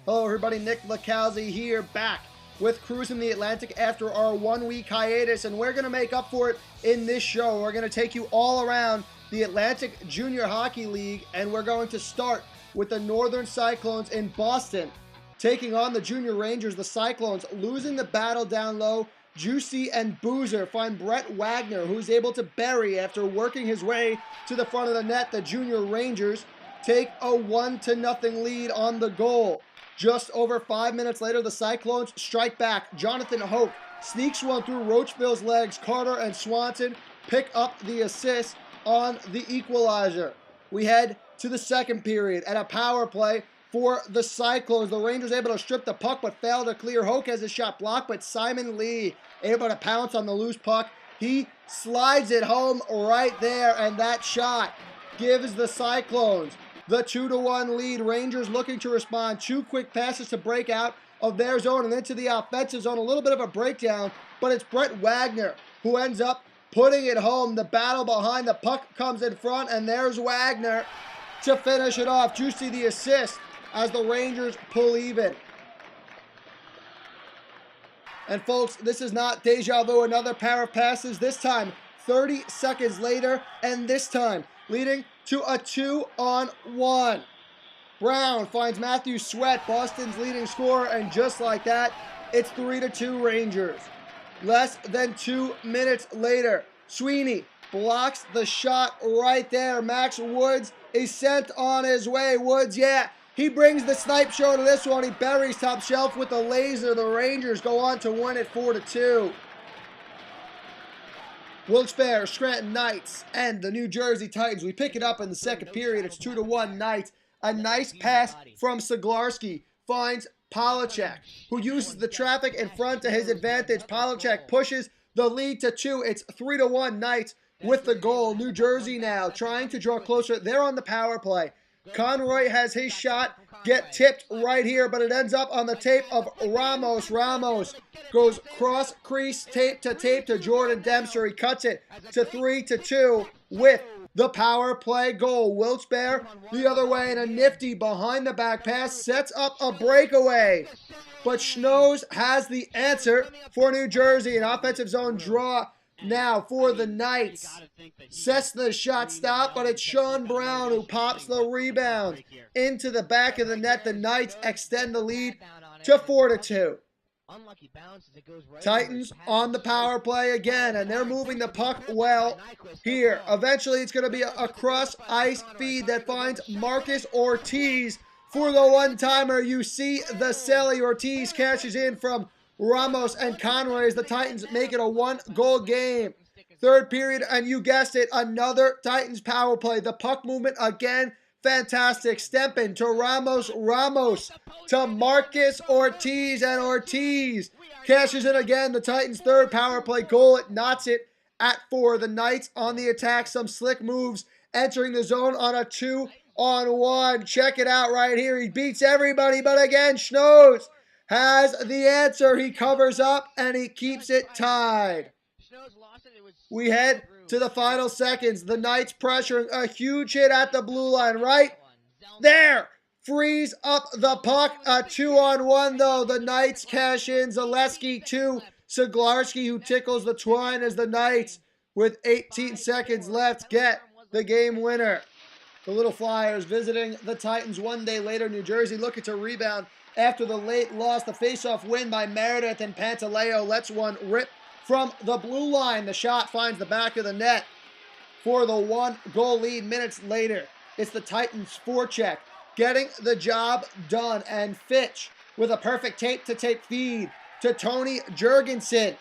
Hello everybody, Nick LaCalzi here, back with Cruisin the Atlantic after our 1-week hiatus, and we're going to make up for it in this show. We're going to take you all around the Atlantic Junior Hockey League, and we're going to start with the Northern Cyclones in Boston, taking on the Junior Rangers. The Cyclones losing the battle down low. Juicy and Boozer find Brett Wagner, who's able to bury after working his way to the front of the net. The Junior Rangers take a 1-0 lead on the goal. Just over 5 minutes later, the Cyclones strike back. Jonathan Hoke sneaks one through Roachville's legs. Carter and Swanson pick up the assist on the equalizer. We head to the second period at a power play for the Cyclones. The Rangers able to strip the puck but fail to clear. Hoke has a shot blocked, but Simon Lee able to pounce on the loose puck. He slides it home right there, and that shot gives the Cyclones the 2-1 lead. Rangers looking to respond. 2 quick passes to break out of their zone and into the offensive zone. A little bit of a breakdown, but it's Brett Wagner who ends up putting it home. The battle behind the puck comes in front, and there's Wagner to finish it off. Juicy the assist as the Rangers pull even. And folks, this is not deja vu. Another pair of passes, this time 30 seconds later, and this time leading to a 2-on-1. Brown finds Matthew Sweat, Boston's leading scorer, and just like that, it's 3-2 Rangers. Less than 2 minutes later, Sweeney blocks the shot right there. Max Woods is sent on his way. Woods, yeah, he brings the snipe show to this one. He buries top shelf with a laser. The Rangers go on to win it 4-2. Wilkes-Barre, Scranton Knights, and the New Jersey Titans. We pick it up in the second period. It's 2-1 Knights. A nice pass from Siglarski finds Polachek, who uses the traffic in front to his advantage. Polachek pushes the lead to 2. It's 3-1 Knights with the goal. New Jersey now trying to draw closer. They're on the power play. Conroy has his shot get tipped right here, but it ends up on the tape of Ramos. Ramos goes cross crease, tape to Jordan Dempster. He cuts it to 3-2 with the power play goal. Wilkes-Barre the other way, and a nifty behind the back pass sets up a breakaway. But Schnoes has the answer for New Jersey. An offensive zone draw now for the Knights. Cessna's shot stop, but it's Sean Brown who pops the rebound into the back of the net. The Knights extend the lead to 4-2. Titans on the power play again, and they're moving the puck well here. Eventually, it's going to be a cross-ice feed that finds Marcus Ortiz for the one-timer. You see the Sally. Ortiz cashes in from Ramos and Conroy as the Titans make it a 1-goal game. Third period, and you guessed it, another Titans power play. The puck movement again, fantastic. Stempin to Ramos, Ramos to Marcus Ortiz, and Ortiz cashes in again. The Titans' third power play goal. It knots it at 4. The Knights on the attack. Some slick moves entering the zone on a 2-on-1. Check it out right here. He beats everybody, but again, Schnoes has the answer. He covers up and he keeps it tied. We head to the final seconds. The Knights pressuring, a huge hit at the blue line right there. Frees up the puck. A 2-on-1 though. The Knights cash in. Zaleski to Siglarski, who tickles the twine as the Knights, with 18 seconds left, get the game winner. The Little Flyers visiting the Titans 1 day later. New Jersey looking to rebound after the late loss. The face-off win by Meredith, and Pantaleo lets one rip from the blue line. The shot finds the back of the net for the 1-goal lead. Minutes later, it's the Titans' forecheck getting the job done, and Fitch with a perfect tape-to-tape feed to Tony Jurgensen.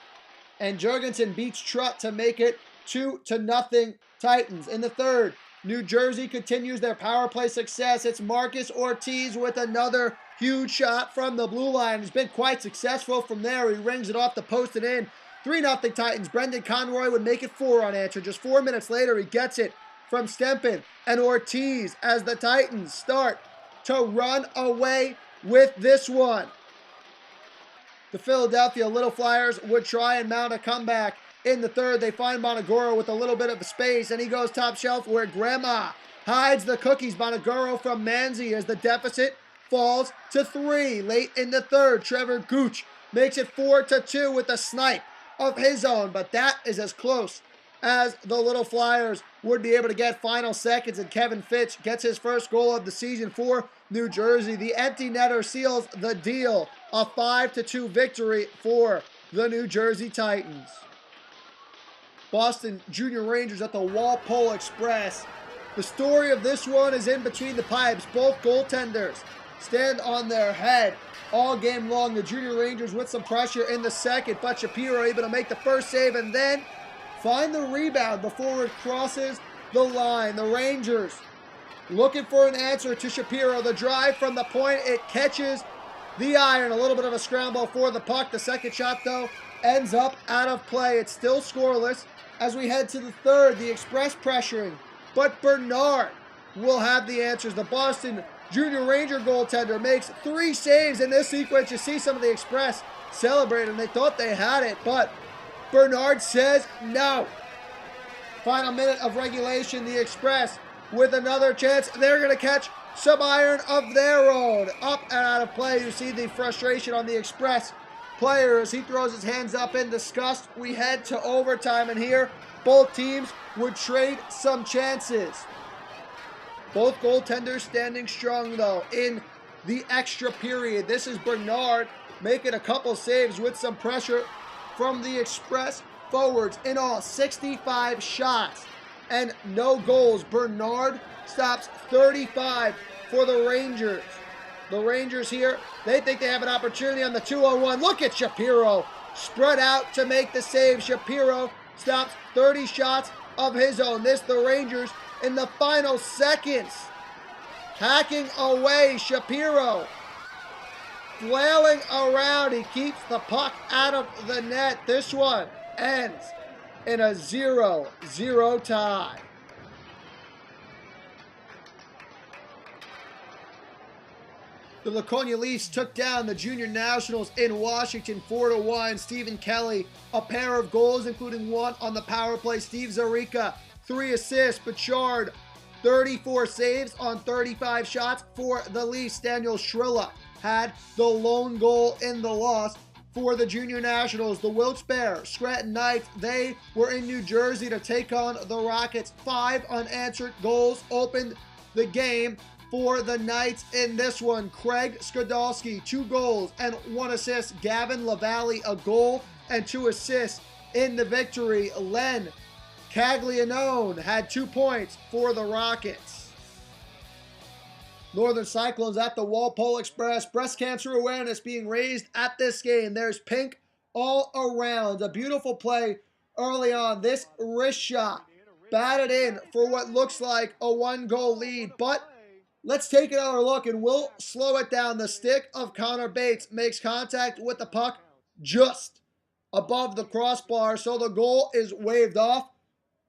And Jurgensen beats Trutt to make it 2-0 Titans. In the third, New Jersey continues their power play success. It's Marcus Ortiz with another huge shot from the blue line. He's been quite successful from there. He rings it off the post and in. 3-0 Titans. Brendan Conroy would make it 4 unanswered. Just 4 minutes later, he gets it from Stempin and Ortiz as the Titans start to run away with this one. The Philadelphia Little Flyers would try and mount a comeback. In the third, they find Bonagoro with a little bit of space, and he goes top shelf where Grandma hides the cookies. Bonagoro from Manzi as the deficit falls to 3 late in the third. Trevor Gooch makes it 4-2 with a snipe of his own, but that is as close as the Little Flyers would be able to get. Final seconds, and Kevin Fitch gets his first goal of the season for New Jersey. The empty netter seals the deal. A 5-2 victory for the New Jersey Titans. Boston Junior Rangers at the Walpole Express. The story of this one is in between the pipes. Both goaltenders stand on their head all game long. The Junior Rangers with some pressure in the second, but Shapiro able to make the first save and then find the rebound before it crosses the line. The Rangers looking for an answer to Shapiro. The drive from the point, it catches the iron. A little bit of a scramble for the puck. The second shot, though, ends up out of play. It's still scoreless as we head to the third. The Express pressuring, but Bernard will have the answers. The Boston Junior Ranger goaltender makes 3 saves in this sequence. You see some of the Express celebrating. They thought they had it, but Bernard says no. Final minute of regulation. The Express with another chance. They're going to catch some iron of their own. Up and out of play. You see the frustration on the Express player as he throws his hands up in disgust. We head to overtime, and here both teams would trade some chances. Both goaltenders standing strong, though, in the extra period. This is Bernard making a couple saves with some pressure from the Express forwards. In all, 65 shots and no goals. Bernard stops 35 for the Rangers. The Rangers here, they think they have an opportunity on the 2-on-1. Look at Shapiro spread out to make the save. Shapiro stops 30 shots of his own. The Rangers in the final seconds, hacking away. Shapiro flailing around. He keeps the puck out of the net. This one ends in a 0-0 tie. The Laconia Leafs took down the Junior Nationals in Washington 4-1. Stephen Kelly, a pair of goals, including one on the power play. Steve Zarica, 3 assists. Bouchard, 34 saves on 35 shots for the Leafs. Daniel Shrilla had the lone goal in the loss for the Junior Nationals. The Wilkes-Barre Scranton Knights, they were in New Jersey to take on the Rockets. 5 unanswered goals opened the game for the Knights in this one. Craig Skidolski, 2 goals and 1 assist. Gavin Lavallee, a goal and 2 assists in the victory. Len Caglianone had 2 points for the Rockets. Northern Cyclones at the Walpole Express. Breast cancer awareness being raised at this game. There's pink all around. A beautiful play early on. This wrist shot batted in for what looks like a 1-goal lead, but let's take another look and we'll slow it down. The stick of Connor Bates makes contact with the puck just above the crossbar, so the goal is waved off.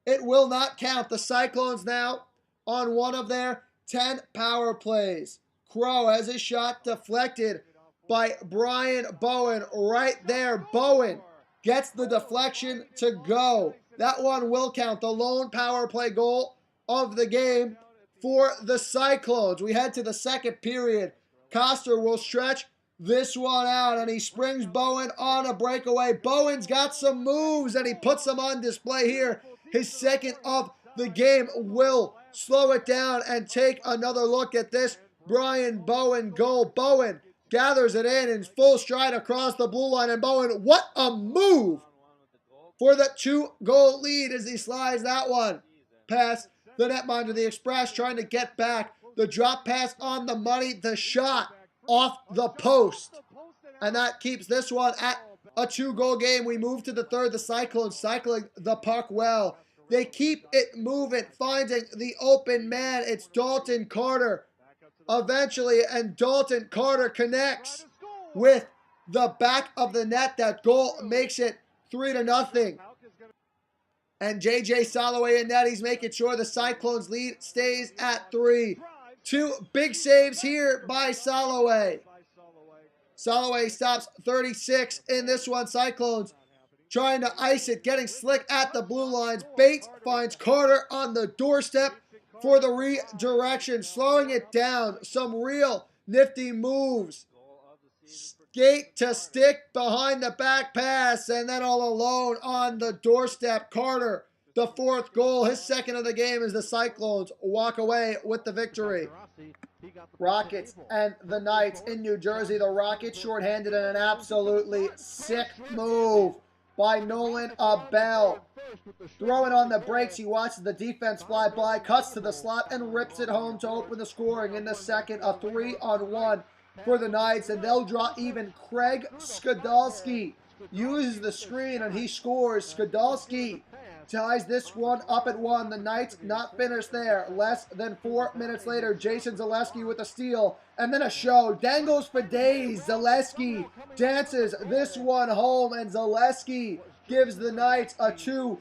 It will not count. The Cyclones now on one of their 10 power plays. Crow has his shot deflected by Brian Bowen right there. Bowen gets the deflection to go. That one will count. The lone power play goal of the game for the Cyclones. We head to the second period. Coster will stretch this one out, and he springs Bowen on a breakaway. Bowen's got some moves, and he puts them on display here. His second of the game will slow it down and take another look at this Brian Bowen goal. Bowen gathers it in full stride across the blue line, and Bowen, what a move for the 2-goal lead as he slides that one past the netminder. The Express trying to get back. The drop pass on the money. The shot off the post. And that keeps this one at a 2-goal game. We move to the third. The Cyclones cycling the puck well. They keep it moving, finding the open man. It's Dalton Carter eventually, and Dalton Carter connects with the back of the net. That goal makes it 3-0. And J.J. Soloway in net. He's making sure the Cyclones lead stays at 3. 2 big saves here by Soloway. Soloway stops 36 in this one. Cyclones trying to ice it, getting slick at the blue lines. Bates finds Carter on the doorstep for the redirection, slowing it down. Some real Nifty moves. Skate to stick behind the back pass, and then all alone on the doorstep, Carter, the fourth goal, his second of the game, as the Cyclones walk away with the victory. Rockets and the Knights in New Jersey. The Rockets shorthanded in an absolutely sick move by Nolan Abel. Throwing on the brakes, he watches the defense fly by, cuts to the slot, and rips it home to open the scoring in the second. A 3-on-1 for the Knights, and they'll draw even. Craig Skadalski uses the screen, and he scores. Skadalski ties this one up at 1. The Knights not finished there. Less than 4 minutes later, Jason Zaleski with a steal, and then a show. Dangles for days. Zaleski dances this one home, and Zaleski gives the Knights a 2-1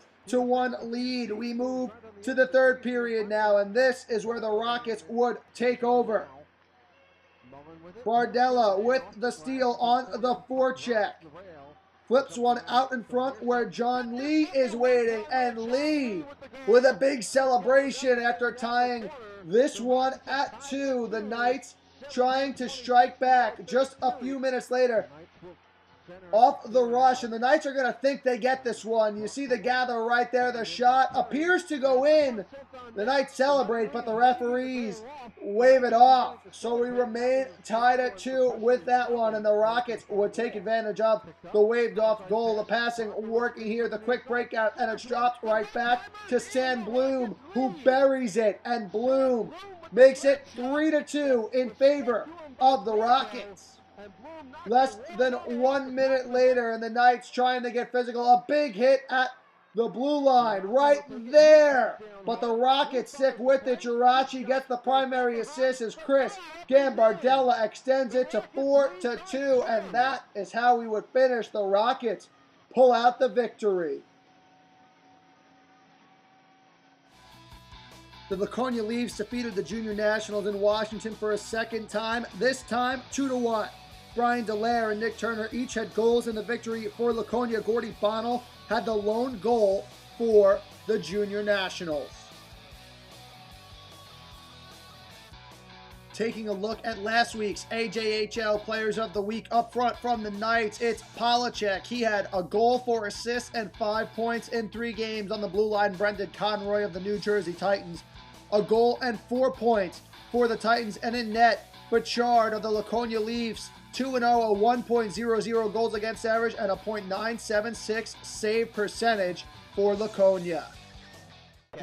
lead. We move to the third period now, and this is where the Rockets would take over. Bardella with the steal on the forecheck. Flips one out in front where John Lee is waiting, and Lee with a big celebration after tying this one at 2. The Knights trying to strike back just a few minutes later off the rush, and the Knights are going to think they get this one. You see the gather right there. The shot appears to go in. The Knights celebrate, but the referees wave it off. So we remain tied at 2 with that one, and the Rockets would take advantage of the waved off goal. The passing working here, the quick breakout, and it's dropped right back to Stan Bloom, who buries it, and Bloom makes it 3-2 in favor of the Rockets. Less than 1 minute later, and the Knights trying to get physical. A big hit at the blue line right there. But the Rockets stick with it. Jirachi gets the primary assist as Chris Gambardella extends it to 4-2. And that is how we would finish. The Rockets pull out the victory. The Laconia Leafs defeated the Junior Nationals in Washington for a second time, this time 2-1. Brian Dallaire and Nick Turner each had goals in the victory for Laconia. Gordy Bonnell had the lone goal for the Junior Nationals. Taking a look at last week's AJHL Players of the Week, up front from the Knights, it's Polacek. He had a goal, 4 assists, and 5 points in 3 games on the blue line. Brendan Conroy of the New Jersey Titans, a goal and 4 points for the Titans. And in net, Bouchard of the Laconia Leafs, 2-0, a 1.00 goals against average, and a .976 save percentage for Laconia.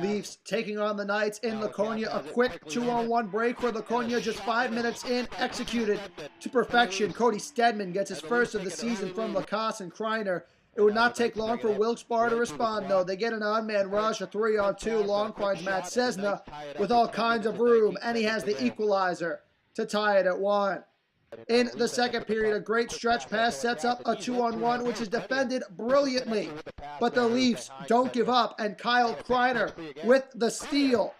Leafs taking on the Knights in Laconia. A quick 2-on-1 break for Laconia just 5 minutes in, executed to perfection. Cody Stedman gets his first of the season from Lacoste and Kreiner. It would not take long for Wilkes-Barre to respond, though. They get an on-man rush, a 3-on-2. Long finds Matt Cessna with all kinds of room, and he has the equalizer to tie it at 1. In the second period, a great stretch pass sets up a 2-on-1, which is defended brilliantly. But the Leafs don't give up, and Kyle Kreiner with the steal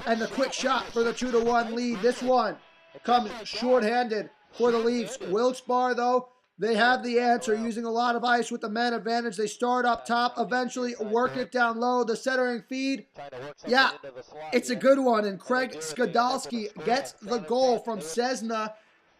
and the quick shot for the 2-1 lead. This one comes shorthanded for the Leafs. Wilkes-Barre, though, they have the answer, using a lot of ice with the man advantage. They start up top, eventually work it down low. The centering feed, yeah, it's a good one, and Craig Skadalski gets the goal from Cessna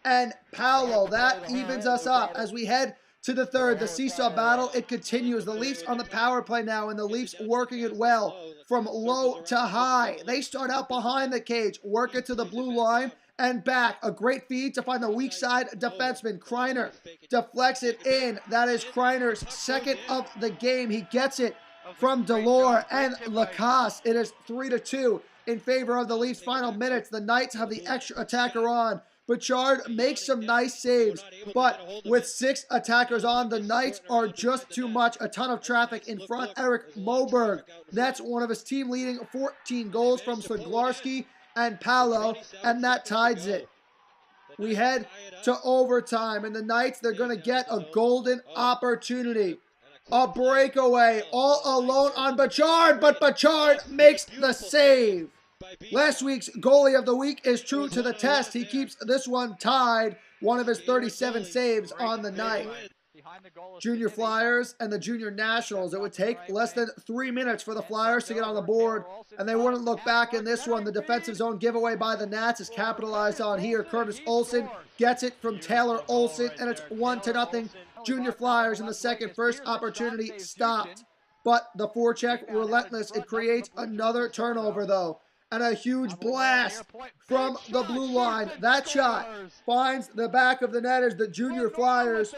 and Paolo. That evens us up as we head to the third. The seesaw battle, it continues. The Leafs on the power play now, and the Leafs working it well from low to high. They start out behind the cage, work it to the blue line and back. A great feed to find the weak side defenseman. Kreiner deflects it in. That is Kreiner's second of the game. He gets it from Delore and Lacoste. It is 3-2 in favor of the Leafs. Final minutes, the Knights have the extra attacker on. Bouchard makes some nice saves, but with 6 attackers on, the Knights are just too much. A ton of traffic in front. Eric Moberg, that's one of his team-leading 14 goals from Siglarski and Paolo, and that ties it. We head to overtime, and the Knights, they're going to get a golden opportunity. A breakaway all alone on Bouchard, but Bouchard makes the save. Last week's goalie of the week is true to the test. He keeps this one tied, one of his 37 saves on the night. Junior Flyers and the Junior Nationals. It would take less than 3 minutes for the Flyers to get on the board, and they wouldn't look back in this one. The defensive zone giveaway by the Nats is capitalized on here. Curtis Olson gets it from Taylor Olson, and it's 1-0. Junior Flyers in the second. First opportunity stopped, but the forecheck relentless. It creates another turnover, though, and a huge blast from the blue line. That shot finds the back of the net as the Junior Flyers,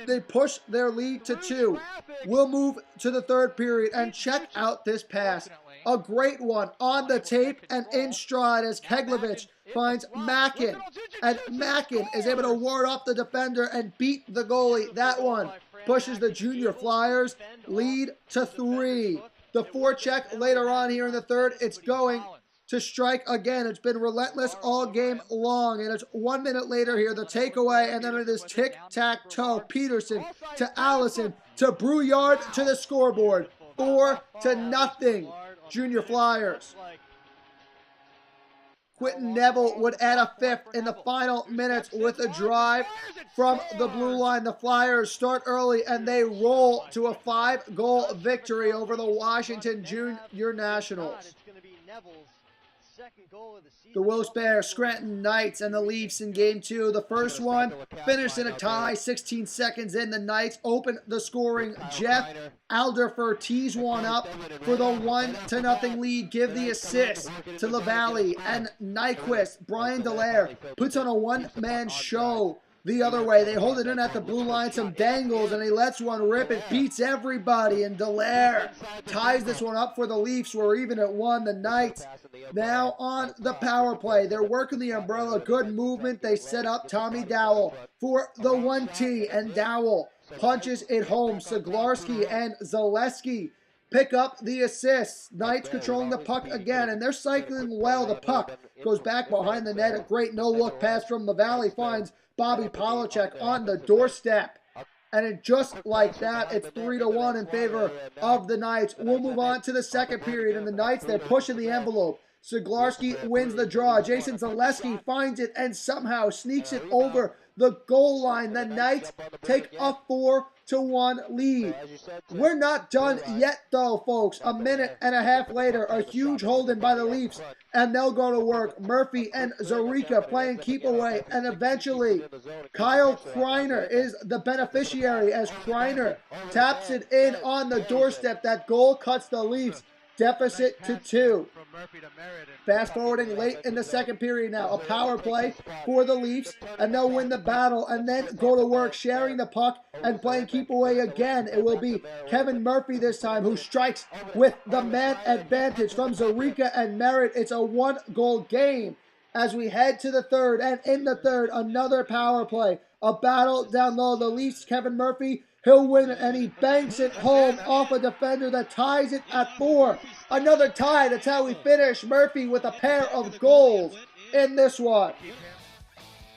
they push their lead to 2. We'll move to the third period and check out this pass. A great one on the tape and in stride as Keglovich finds Mackin. And Mackin is able to ward off the defender and beat the goalie. That one pushes the Junior Flyers lead to 3. The forecheck later on here in the third, it's going to strike again. It's been relentless all game long, and it's 1 minute later here, the takeaway, and then it is tic-tac-toe. Peterson to Allison to Brouillard to the scoreboard. 4-0, Junior Flyers. Quentin Neville would add a 5th in the final minutes with a drive from the blue line. The Flyers start early and they roll to a 5-goal victory over the Washington Junior Nationals. The Wilkes-Barre Scranton Knights and the Leafs in Game 2. The first one finished in a tie. 16 seconds in, the Knights open the scoring. Jeff Alderfer tees one up for the 1-0 lead. Give the assist to LaValle and Nyquist. Brian Dallaire puts on a one-man show the other way. They hold it in at the blue line, some dangles, and he lets one rip. It beats everybody, and Dallaire ties this one up for the Leafs. We're even at 1. The Knights now on the power play. They're working the umbrella. Good movement. They set up Tommy Dowell for the 1T, and Dowell punches it home. Siglarski and Zaleski pick up the assists. Knights controlling the puck again, and they're cycling well. The puck goes back behind the net. A great no-look pass from LaValle finds Bobby Polachek on the doorstep. And it just like that, it's 3-1 in favor of the Knights. We'll move on to the second period, and the Knights, they're pushing the envelope. Siglarski wins the draw. Jason Zaleski finds it and somehow sneaks it over the goal line. The Knights take a 4-1 lead. We're not done yet, though, folks. A minute and a half later, a huge hold-in by the Leafs, and they'll go to work. Murphy and Zarica playing keep away, and eventually Kyle Kreiner is the beneficiary as Kreiner taps it in on the doorstep. That goal cuts the Leafs deficit to 2. Fast forwarding late in the second period now. A power play for the Leafs, and they'll win the battle and then go to work sharing the puck and playing keep away again. It will be Kevin Murphy this time who strikes with the man advantage from Zarica and Merritt. It's a 1-goal game as we head to the third, and in the third, another power play. A battle down low. The Leafs, Kevin Murphy, he'll win it, and he banks it home off a defender that ties it at 4. Another tie. That's how we finish. Murphy with a pair of goals in this one.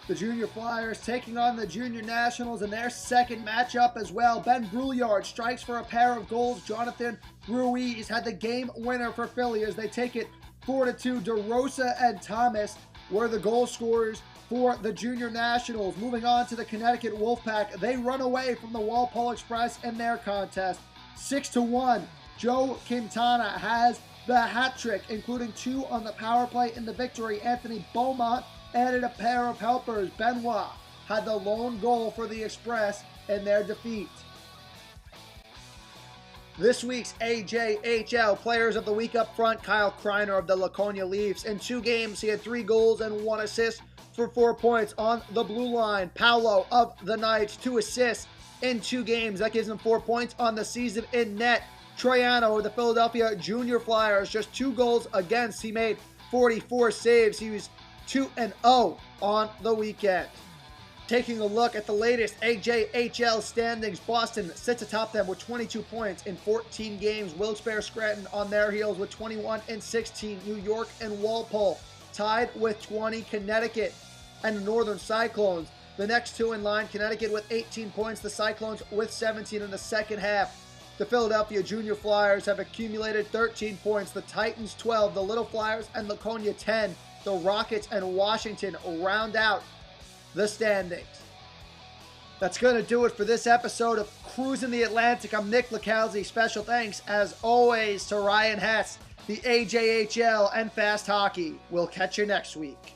The Junior Flyers taking on the Junior Nationals in their second matchup as well. Ben Brouillard strikes for a pair of goals. Jonathan Ruiz had the game winner for Philly as they take it 4-2. DeRosa and Thomas were the goal scorers for the Junior Nationals. Moving on to the Connecticut Wolfpack. They run away from the Walpole Express in their contest. 6-1. Joe Quintana has the hat trick, including 2 on the power play in the victory. Anthony Beaumont added a pair of helpers. Benoit had the lone goal for the Express in their defeat. This week's AJHL Players of the Week up front, Kyle Kreiner of the Laconia Leafs. In 2 games, he had 3 goals and 1 assist for 4 points on the blue line. Paolo of the Knights, 2 assists in 2 games. That gives him 4 points on the season in net. Troiano of the Philadelphia Junior Flyers, just 2 goals against. He made 44 saves. He was 2-0 on the weekend. Taking a look at the latest AJHL standings, Boston sits atop them with 22 points in 14 games. Wilkes-Barre Scranton on their heels with 21 and 16. New York and Walpole tied with 20. Connecticut and Northern Cyclones, the next 2 in line. Connecticut with 18 points. The Cyclones with 17 in the second half. The Philadelphia Junior Flyers have accumulated 13 points. The Titans 12. The Little Flyers and Laconia 10. The Rockets and Washington round out the standings. That's going to do it for this episode of Cruisin' the Atlantic. I'm Nick Lacalzi. Special thanks, as always, to Ryan Hess, the AJHL, and Fast Hockey. We'll catch you next week.